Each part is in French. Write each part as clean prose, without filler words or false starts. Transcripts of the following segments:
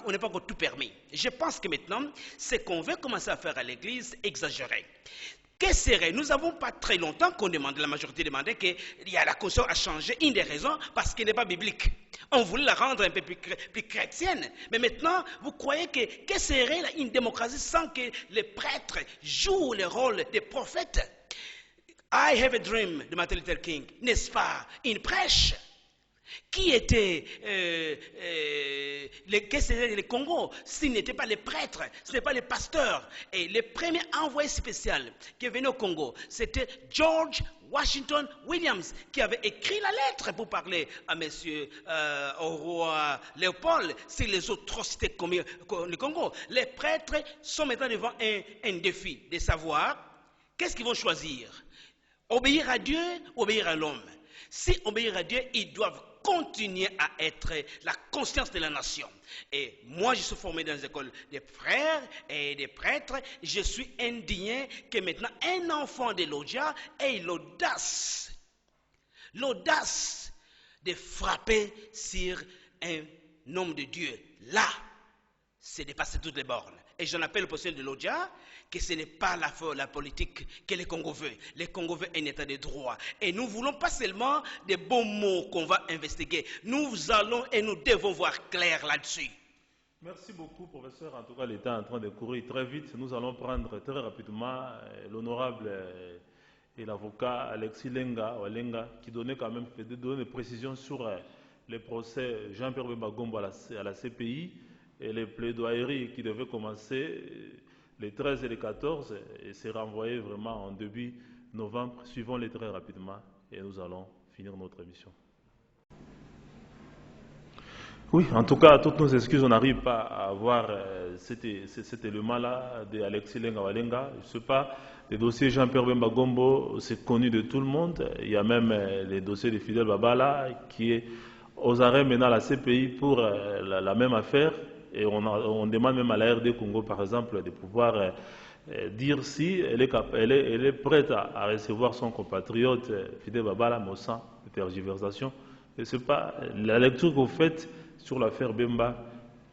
on n'est pas encore tout permis. Je pense que maintenant, ce qu'on veut commencer à faire à l'église, exagéré. Que serait, nous n'avons pas très longtemps qu'on demandait, la majorité demandait que la Constitution a changé, une des raisons, parce qu'elle n'est pas biblique. On voulait la rendre un peu plus chrétienne. Mais maintenant, vous croyez que serait une démocratie sans que les prêtres jouent le rôle des prophètes? I have a dream de Martin Luther King, n'est-ce pas? Une prêche. Qui étaient le Congo s'ils n'étaient pas les prêtres, ce n'étaient pas les pasteurs? Et le premier envoyé spécial qui est venu au Congo, c'était George Washington Williams, qui avait écrit la lettre pour parler à au roi Léopold sur les atrocités commises au Congo. Les prêtres sont maintenant devant un défi de savoir qu'est-ce qu'ils vont choisir. Obéir à Dieu ou obéir à l'homme? Si obéir à Dieu, ils doivent continuer à être la conscience de la nation. Et moi, je suis formé dans les écoles des frères et des prêtres. Je suis indigné que maintenant un enfant de Lodja ait l'audace de frapper sur un homme de Dieu. Là, c'est dépasser toutes les bornes. Et j'en appelle au possesseur de Lodja que ce n'est pas la politique que le Congo veut. Le Congo veut un état de droit. Et nous ne voulons pas seulement des bons mots qu'on va investiguer. Nous allons et nous devons voir clair là-dessus. Merci beaucoup, professeur. En tout cas, l'État est en train de courir très vite. Nous allons prendre très rapidement l'honorable et l'avocat Alexis Lenga, qui donnait quand même des précisions sur les procès Jean-Pierre Bemba Gombo à la CPI et les plaidoyeries qui devaient commencer les 13 et les 14 et se renvoyer vraiment en début novembre. Suivons-les très rapidement et nous allons finir notre émission. Oui, en tout cas, toutes nos excuses, on n'arrive pas à avoir cet élément-là d'Alexis Lenga. Je ne sais pas, les dossiers Jean-Pierre Bemba Gombo, c'est connu de tout le monde. Il y a même les dossiers de Fidel Babala qui est aux arrêts maintenant à la CPI pour la même affaire. Et on demande même à la RD Congo, par exemple, de pouvoir dire si elle est prête à recevoir son compatriote Fidel Babala, mais sans tergiversation. Et ce n'est pas la lecture que vous faites sur l'affaire Bemba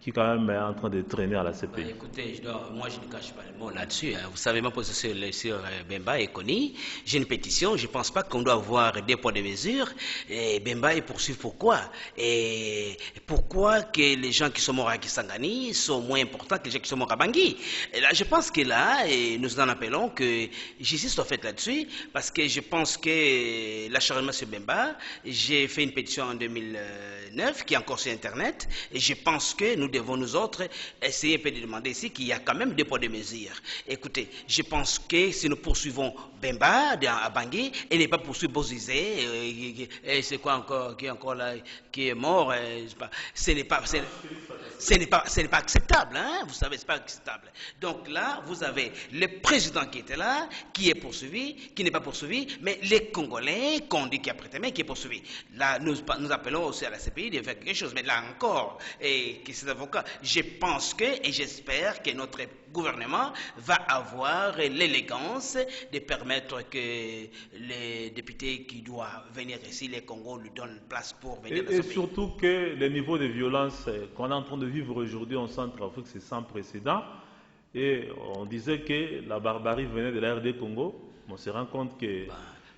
qui quand même est en train de traîner à la CPI. Écoutez, moi je ne cache pas le mot là-dessus. Vous savez, ma position sur Bemba est connue. J'ai une pétition, je ne pense pas qu'on doit avoir des poids de mesure. Et Bemba est poursuivi pourquoi? Et pourquoi que les gens qui sont morts à Kisangani sont moins importants que les gens qui sont morts à Bangui? Et là, je pense que là, nous en appelons que justice soit faite là-dessus, parce que je pense que l'acharnement sur Bemba, j'ai fait une pétition en 2009 qui est encore sur Internet, et je pense que nous devons nous autres essayer de demander ici qu'il y a quand même des poids de mesure. Écoutez, je pense que si nous poursuivons Bemba à Bangui et n'est pas poursuivre Bozizé, et c'est quoi encore qui est encore là, qui est mort, ce n'est pas acceptable, hein? Vous savez, c'est pas acceptable. Donc là, vous avez le président qui était là, qui est poursuivi, qui n'est pas poursuivi, mais les Congolais qu'on dit qui a prêté main, qui est poursuivi. Là, nous appelons aussi à la CPI de faire quelque chose, mais là encore, et qui c'est avocat, je pense que, et j'espère que notre gouvernement va avoir l'élégance de permettre que les députés qui doivent venir ici, les Congos, lui donnent place pour venir dans ce pays. Et surtout que le niveau de violence qu'on est en train de vivre aujourd'hui en Centrafrique, c'est sans précédent. Et on disait que la barbarie venait de la RD Congo. On se rend compte que...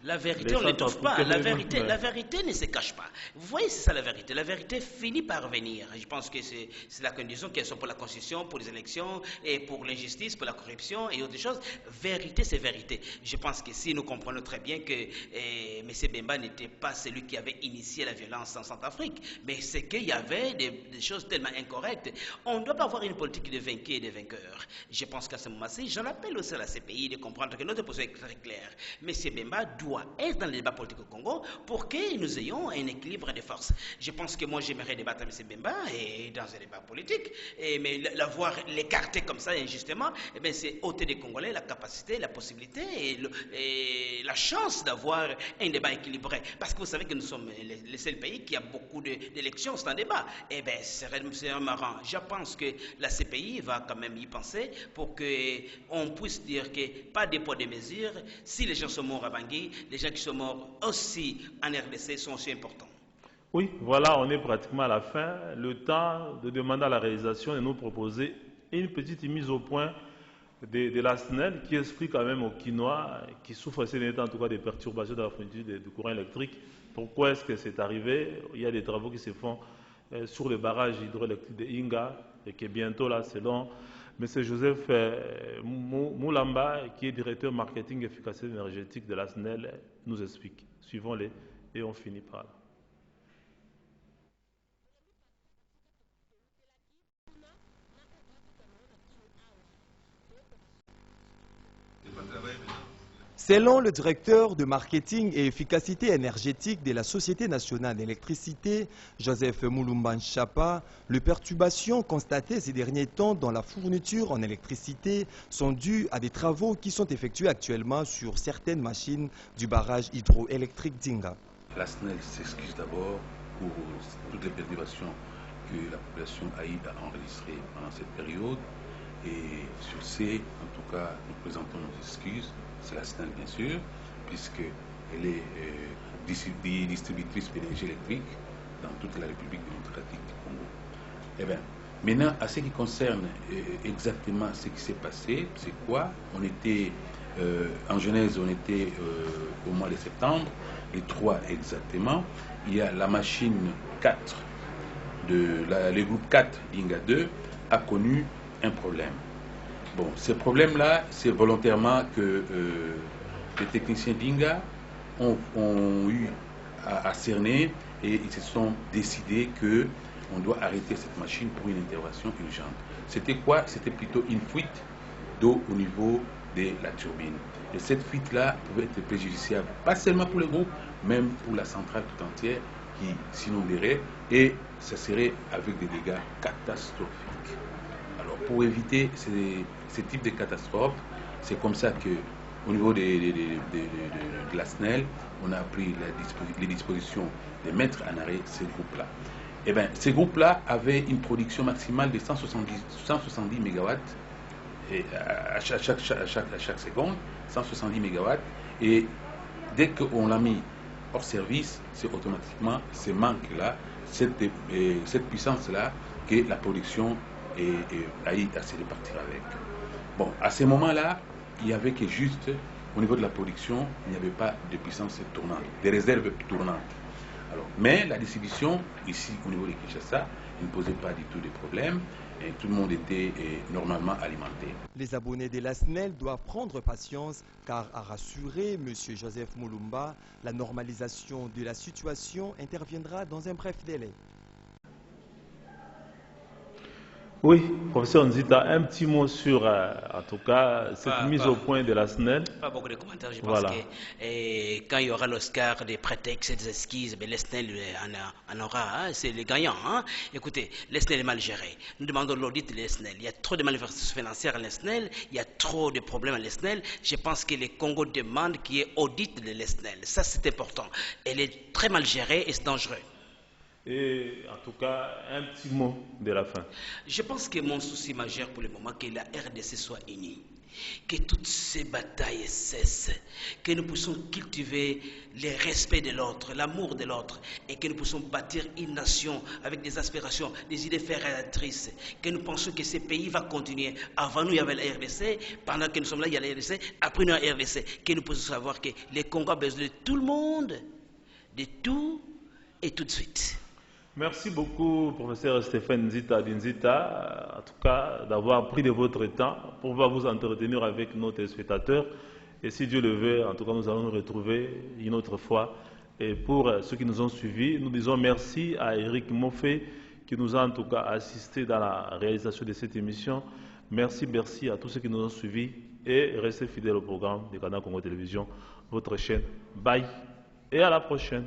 La vérité, on ne l'étouffe pas. La vérité ne se cache pas. Vous voyez, c'est ça la vérité. La vérité finit par venir. Je pense que c'est la condition qu'elles sont pour la Constitution, pour les élections, et pour l'injustice, pour la corruption et autres choses. Vérité, c'est vérité. Je pense que si nous comprenons très bien que M. Bemba n'était pas celui qui avait initié la violence en Centrafrique, mais c'est qu'il y avait des choses tellement incorrectes. On ne doit pas avoir une politique de vainqueurs et de vainqueurs. Je pense qu'à ce moment-ci, j'en appelle aussi à la CPI de comprendre que notre position est très claire. M. Bemba doit être dans le débat politique au Congo pour que nous ayons un équilibre de force. Je pense que moi j'aimerais débattre avec M. Bemba et dans un débat politique, mais l'avoir l'écarter comme ça injustement, c'est ôter des Congolais la capacité, la possibilité et la chance d'avoir un débat équilibré. Parce que vous savez que nous sommes le seul pays qui a beaucoup d'élections sans débat. C'est marrant. Je pense que la CPI va quand même y penser pour qu'on puisse dire que pas de poids de mesure. Si les gens sont morts à Bangui, les gens qui sont morts aussi en RDC sont aussi importants. Oui, voilà, on est pratiquement à la fin. Le temps de demander à la réalisation de nous proposer une petite mise au point de la SNEL qui explique quand même aux Quinois qui souffrent ces derniers temps en tout cas des perturbations de la fourniture du courant électrique. Pourquoi est-ce que c'est arrivé? Il y a des travaux qui se font sur le barrage hydroélectrique de Inga et que bientôt là, selon M. Joseph Moulamba, qui est directeur marketing et efficacité énergétique de la SNEL, nous explique. Suivons-les et on finit par là. Selon le directeur de marketing et efficacité énergétique de la Société nationale d'électricité, Joseph Moulumba Nchapa, les perturbations constatées ces derniers temps dans la fourniture en électricité sont dues à des travaux qui sont effectués actuellement sur certaines machines du barrage hydroélectrique d'Inga. La SNEL s'excuse d'abord pour toutes les perturbations que la population a eu à enregistrer pendant cette période. Et sur ces, en tout cas, nous présentons nos excuses. C'est la SNEL, bien sûr, puisqu'elle est distributrice d'énergie électrique dans toute la République démocratique du Congo. Eh bien, maintenant, à ce qui concerne exactement ce qui s'est passé, c'est quoi? On était, en Genèse, on était au mois de septembre, les 3 exactement. Il y a la machine 4, le groupe 4 d'Inga 2 a connu un problème. Bon, ce problème-là, c'est volontairement que les techniciens d'Inga ont eu à cerner et ils se sont décidés qu'on doit arrêter cette machine pour une intervention urgente. C'était quoi? C'était plutôt une fuite d'eau au niveau de la turbine. Et cette fuite-là pouvait être préjudiciable, pas seulement pour le groupe, même pour la centrale tout entière qui s'inonderait et ça serait avec des dégâts catastrophiques. Alors, pour éviter ce type de catastrophe, c'est comme ça qu'au niveau de la SNEL, on a pris les dispositions de mettre en arrêt ces groupes-là. Eh bien, ces groupes-là avaient une production maximale de 170 MW à chaque seconde, 170 MW. Et dès qu'on l'a mis hors service, c'est automatiquement ce manque-là, cette puissance-là, que la production a eu à se répartir avec. Bon, à ce moment-là, il n'y avait que juste, au niveau de la production, il n'y avait pas de puissance tournante, des réserves tournantes. Alors, mais la distribution, ici, au niveau de Kinshasa, ne posait pas du tout de problème. Et tout le monde était normalement alimenté. Les abonnés de la SNEL doivent prendre patience car, à rassurer M. Joseph Moulumba, la normalisation de la situation interviendra dans un bref délai. Oui, professeur Nzita, un petit mot sur, en tout cas, cette mise au point de la SNEL. Pas beaucoup de commentaires, je pense que quand il y aura l'Oscar des prétextes, des esquisses, la SNEL en aura, hein, c'est le gagnant. Hein. Écoutez, la SNEL est mal gérée. Nous demandons l'audit de la SNEL. Il y a trop de malversations financières à la SNEL, il y a trop de problèmes à la SNEL. Je pense que les Congo demandent qu'il y ait audit de la SNEL. Ça, c'est important. Elle est très mal gérée et c'est dangereux. Et en tout cas, un petit mot de la fin. Je pense que mon souci majeur pour le moment, c'est que la RDC soit unie, que toutes ces batailles cessent, que nous puissions cultiver le respect de l'autre, l'amour de l'autre, et que nous puissions bâtir une nation avec des aspirations, des idées fédératrices, que nous pensons que ce pays va continuer. Avant nous, il y avait la RDC, pendant que nous sommes là, il y a la RDC, après nous, il y a la RDC, que nous puissions savoir que les Congo ont besoin de tout le monde, de tout et tout de suite. Merci beaucoup, professeur Stéphane Nzita Dinzita, en tout cas d'avoir pris de votre temps pour pouvoir vous entretenir avec nos téléspectateurs. Et si Dieu le veut, en tout cas, nous allons nous retrouver une autre fois. Et pour ceux qui nous ont suivis, nous disons merci à Eric Moffé qui nous a en tout cas assisté dans la réalisation de cette émission. Merci à tous ceux qui nous ont suivis et restez fidèles au programme de Canal Congo Télévision, votre chaîne. Bye et à la prochaine.